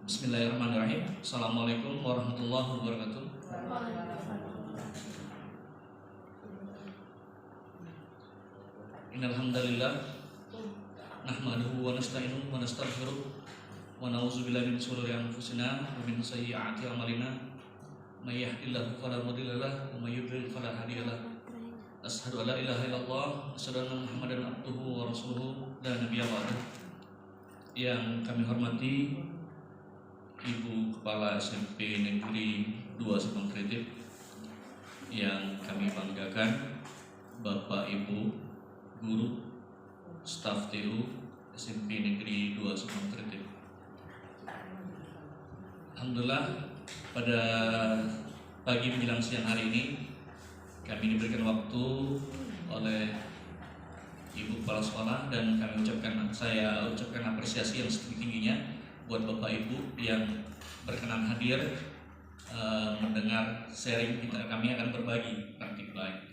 Bismillahirrahmanirrahim. Assalamualaikum warahmatullahi wabarakatuh. Innal hamdalillah nahmaduhu wa nasta'inuhu wa nastaghfiruh wa na'udzu billahi min shururi anfusina wa min sayyiati a'malina. May yahdihillahu fala mudilla lahu wa may yudlil fala hadiya lahu. Asyhadu an la ilaha illallah wa asyhadu anna Muhammadan abduhu wa rasuluhu la nabiyya ba'dahu. Yang kami hormati Ibu Kepala SMP Negeri 2 Subang Tritip, yang kami banggakan Bapak Ibu guru staf TU SMP Negeri 2 Subang Tritip. Alhamdulillah, pada pagi menjelang siang hari ini kami diberikan waktu oleh Ibu Kepala Sekolah, dan saya ucapkan apresiasi yang setinggi-tingginya buat Bapak Ibu yang berkenan hadir mendengar sharing kita. Kami akan berbagi praktik baik.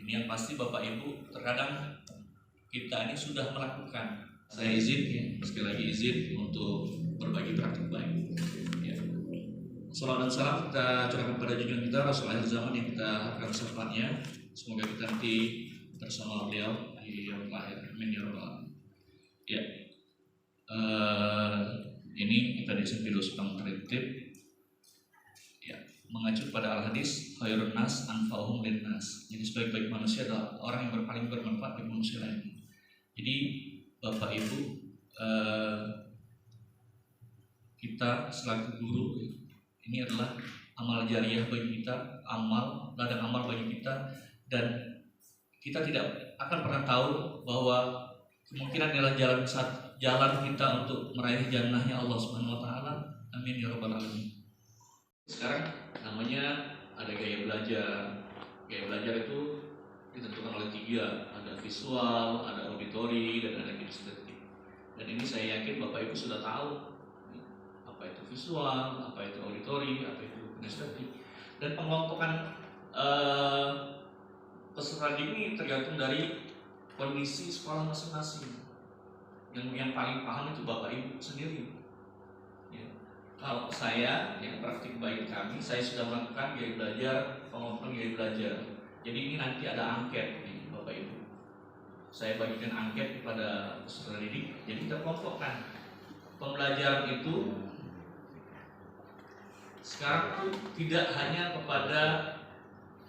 Ini yang pasti Bapak Ibu terkadang kita ini sudah melakukan. Saya izin ya, sekali lagi izin untuk berbagi praktik baik. Ya. Salam dan salam kita curahkan pada junjungan kita Rasul akhir zaman yang kita harapkan syafaatnya. Semoga kita nanti bersama beliau di yaumul akhir. Amin ya rabbal alamin. Ya. Ini kita di SMP 2 Subang Tritip ya, mengacu pada al-hadis khairun nas anfa'uhum linnas. Jadi sebaik-baik manusia adalah orang yang paling bermanfaat bagi manusia lain. Jadi Bapak Ibu, kita selaku guru, ini adalah amal jariah bagi kita, ladang amal bagi kita, dan kita tidak akan pernah tahu bahwa kemungkinan adalah jalan kita untuk meraih jannahnya Allah Subhanahu wa taala. Amin ya rabbal alamin. Sekarang namanya ada gaya belajar. Gaya belajar itu ditentukan oleh 3, ada visual, ada auditori, dan ada kinestetik. Dan ini saya yakin Bapak Ibu sudah tahu apa itu visual, apa itu auditori, apa itu kinestetik. Dan pengelompokan peserta ini tergantung dari kondisi sekolah masing-masing. Yang paling paham itu Bapak Ibu sendiri. Ya. Kalau saya, yang praktik baik kami, saya sudah melakukan gaya belajar, pengelompokan gaya belajar. Jadi ini nanti ada angket nih Bapak Ibu. Saya bagikan angket kepada peserta didik. Jadi kita kelompokkan. Pembelajaran itu sekarang tidak hanya kepada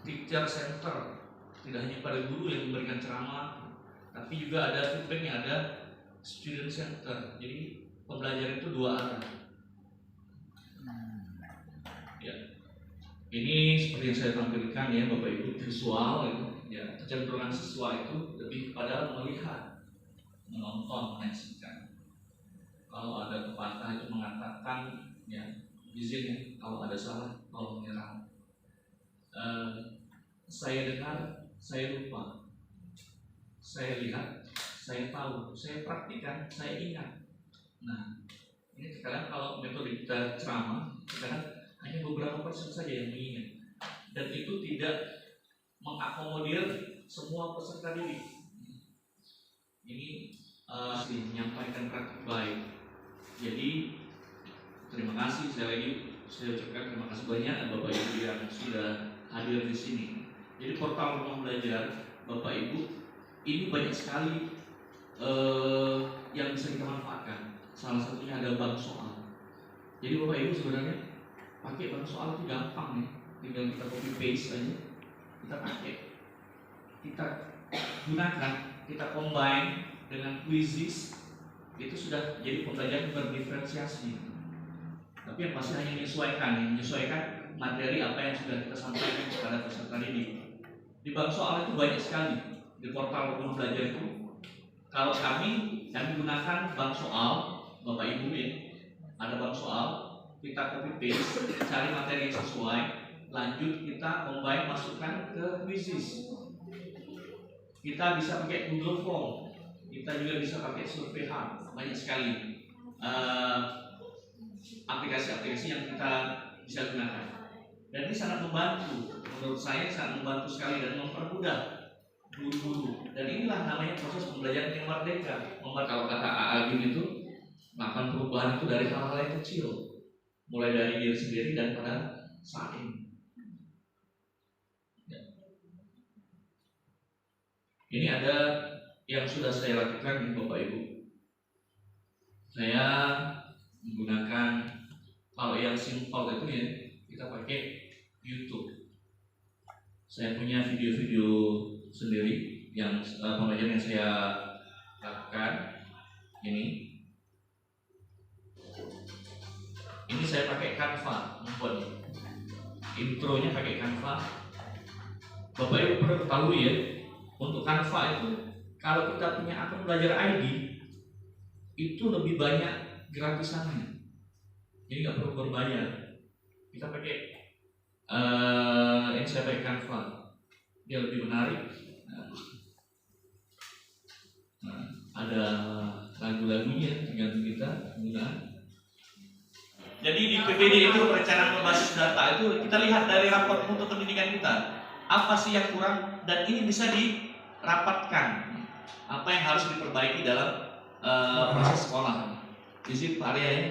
teacher center, tidak hanya pada guru yang memberikan ceramah, tapi juga ada feedbacknya, ada student center. Jadi pembelajaran itu 2 arah. Ya, ini seperti yang saya tampilkan ya Bapak Ibu, visual itu, ya kecenderungan siswa itu lebih kepada melihat, menonton, menyaksikan. Kalau ada pepatah itu mengatakan ya izin ya, kalau ada salah tolong menyerah. Saya dengar, saya lupa. Saya lihat, saya tahu, saya praktikan, saya ingat. Nah, ini sekarang kalau metode kita ceramah, sekarang hanya beberapa persen saja yang mengingat, dan itu tidak mengakomodir semua peserta didik. Ini menyampaikan praktik baik. Jadi terima kasih saya ucapkan terima kasih banyak Bapak Ibu yang sudah hadir di sini. Jadi portal rumah belajar Bapak Ibu ini banyak sekali yang bisa kita manfaatkan. Salah satunya ada bank soal. Jadi Bapak Ibu sebenarnya pakai bank soal itu gampang nih, tinggal kita copy paste aja, kita pakai, kita gunakan, kita combine dengan quizzes, itu sudah jadi pembelajaran berdiferensiasi. Tapi yang pasti hanya menyesuaikan materi apa yang sudah kita sampaikan kepada peserta didik. Di bank soal itu banyak sekali. Di portal rumah belajar itu, kalau kami gunakan bank soal, Bapak Ibu ya, ada bank soal, kita copy paste, cari materi yang sesuai, lanjut kita combine, masukkan ke quizzes. Kita bisa pakai Google Form, kita juga bisa pakai Survey Hub, banyak sekali aplikasi-aplikasi yang kita bisa gunakan. Dan ini sangat membantu, menurut saya sangat membantu sekali dan mempermudah guru-guru. Dan inilah namanya proses pembelajaran yang merdeka. Kalau kata A'agim itu melakukan perubahan itu dari hal-hal yang kecil, mulai dari diri sendiri dan pada saat ini. Ya. Ini ada yang sudah saya lakukan, Bapak Ibu. Saya menggunakan, kalau yang simpel itu ya, kita pakai YouTube. Saya punya video-video sendiri yang pembelajaran yang saya lakukan. Ini saya pakai Canva membuatnya. Intronya pakai Canva. Bapak Ibu perlu tahu ya, untuk Canva itu kalau kita punya akun belajar ID itu lebih banyak gratisannya. Jadi nggak perlu berbayar. Kita pakai ini saya pakai Canva, dia lebih menarik. Ada lagu-lagunya tergantung kita penggunaan. Jadi di PPD itu perencanaan berbasis data itu kita lihat dari raport mutu pendidikan kita, apa sih yang kurang dan ini bisa dirapatkan, apa yang harus diperbaiki dalam proses sekolah. Izin Pak Arya ya,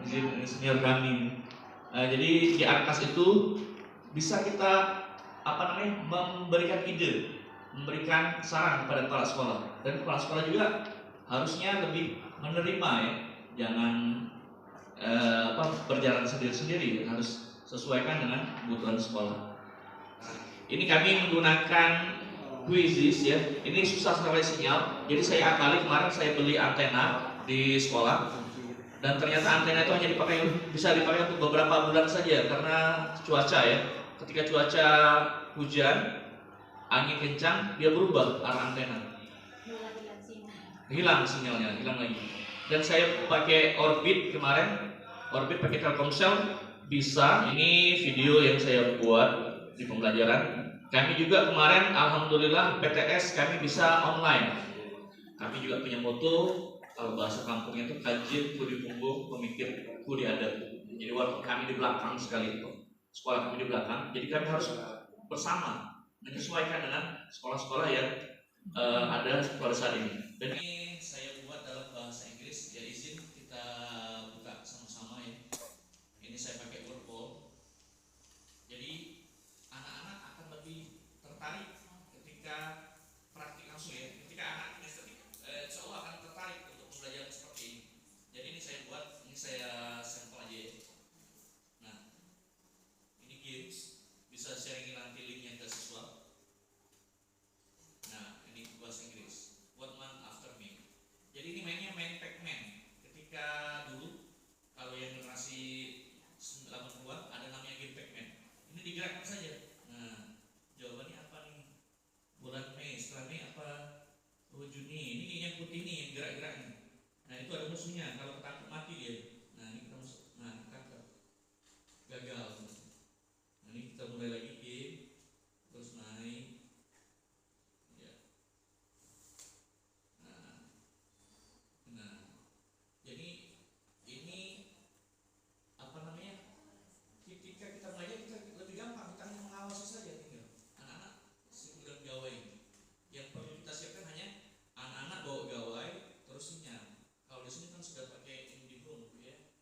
izin senior kami. Jadi di Arkas itu bisa kita memberikan ide, memberikan saran kepada kepala sekolah, dan kepala sekolah juga harusnya lebih menerima ya, jangan berjalan sendiri-sendiri, harus sesuaikan dengan kebutuhan sekolah. Ini kami menggunakan Quizzes ya. Ini susah sekali sinyal. Jadi saya akali kemarin saya beli antena di sekolah dan ternyata antena itu hanya bisa dipakai untuk beberapa bulan saja karena cuaca ya. Ketika cuaca hujan, angin kencang, dia berubah arah antena. Hilang sinyalnya, hilang lagi. Dan saya pakai Orbit kemarin, Orbit pakai Telkomsel bisa. Ini video yang saya buat di pembelajaran. Kami juga kemarin alhamdulillah PTS kami bisa online. Kami juga punya moto, kalau bahasa kampungnya itu kajian ku di punggung, pemikir ku di adab. Jadi waktu kami di belakang sekali itu, sekolah kami di belakang. Jadi kami harus bersama menyesuaikan dengan sekolah-sekolah yang ada pada saat ini. Dan ini saya buat dalam bahasa Inggris. Ya izin kita buka sama-sama ya. Ini saya pakai Wordwall. Jadi anak-anak akan lebih tertarik ketika praktik langsung ya. Ketika anak estetik, insya Allah akan tertarik untuk belajar seperti ini. Jadi ini saya buat, ini saya sampel aja ya. Nah, ini games, bisa sharing nanti linknya ke siswa. Nah, ini bahasa Inggris. What man after me. Jadi ini mainnya main Pac-Man. Ketika dulu kalau yang generasi 80-an ada namanya game Pac-Man. Ini digerakkan saja. Nah, jawabannya apa nih? Bulan Mei, setelah Mei apa? Oh Juni. Ini yang putih nih yang gerak-geraknya. Nah, itu ada musuhnya. Kalau ketangkep mati dia. Nah, ini kita masuk. Nah, ketangkep. Gagal. Nah, ini kita mulai lagi game. Terus naik. Jadi ini ketika kita belajar kita lebih gampang, kita hanya mengawasi saja tinggal anak-anak sudah gawai. Yang perlu kita siapkan hanya anak-anak bawa gawai terus senyap. Kalau di sini kan sudah pakai IndiHome ya,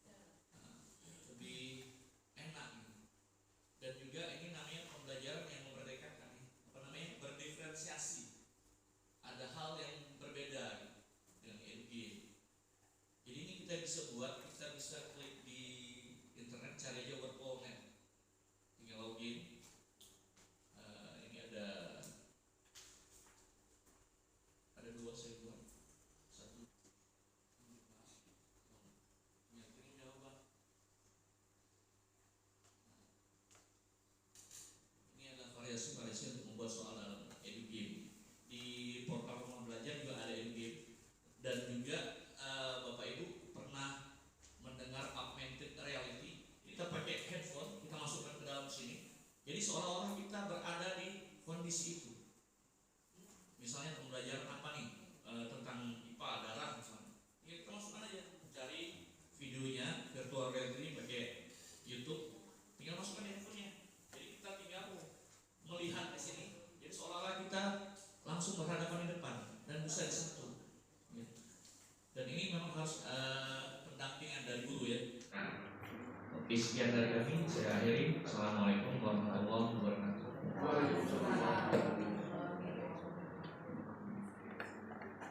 lebih enak. Dan juga ini namanya pembelajaran yang memerdekakan, berdiferensiasi. Ada hal yang berbeda dengan game. Jadi ini kita bisa buat, kita bisa klik di internet, cari aja Wordwall.net, tinggal login. Ini ada dua saya buat, satu ini jawaban. Ini ada variasi untuk membuat soal dalam EduGame. Di portal rumah belajar juga ada EduGame. Dan juga Bapak Ibu pernah mendengar pendampingan dari guru ya. Oke, sekian dari kami. Saya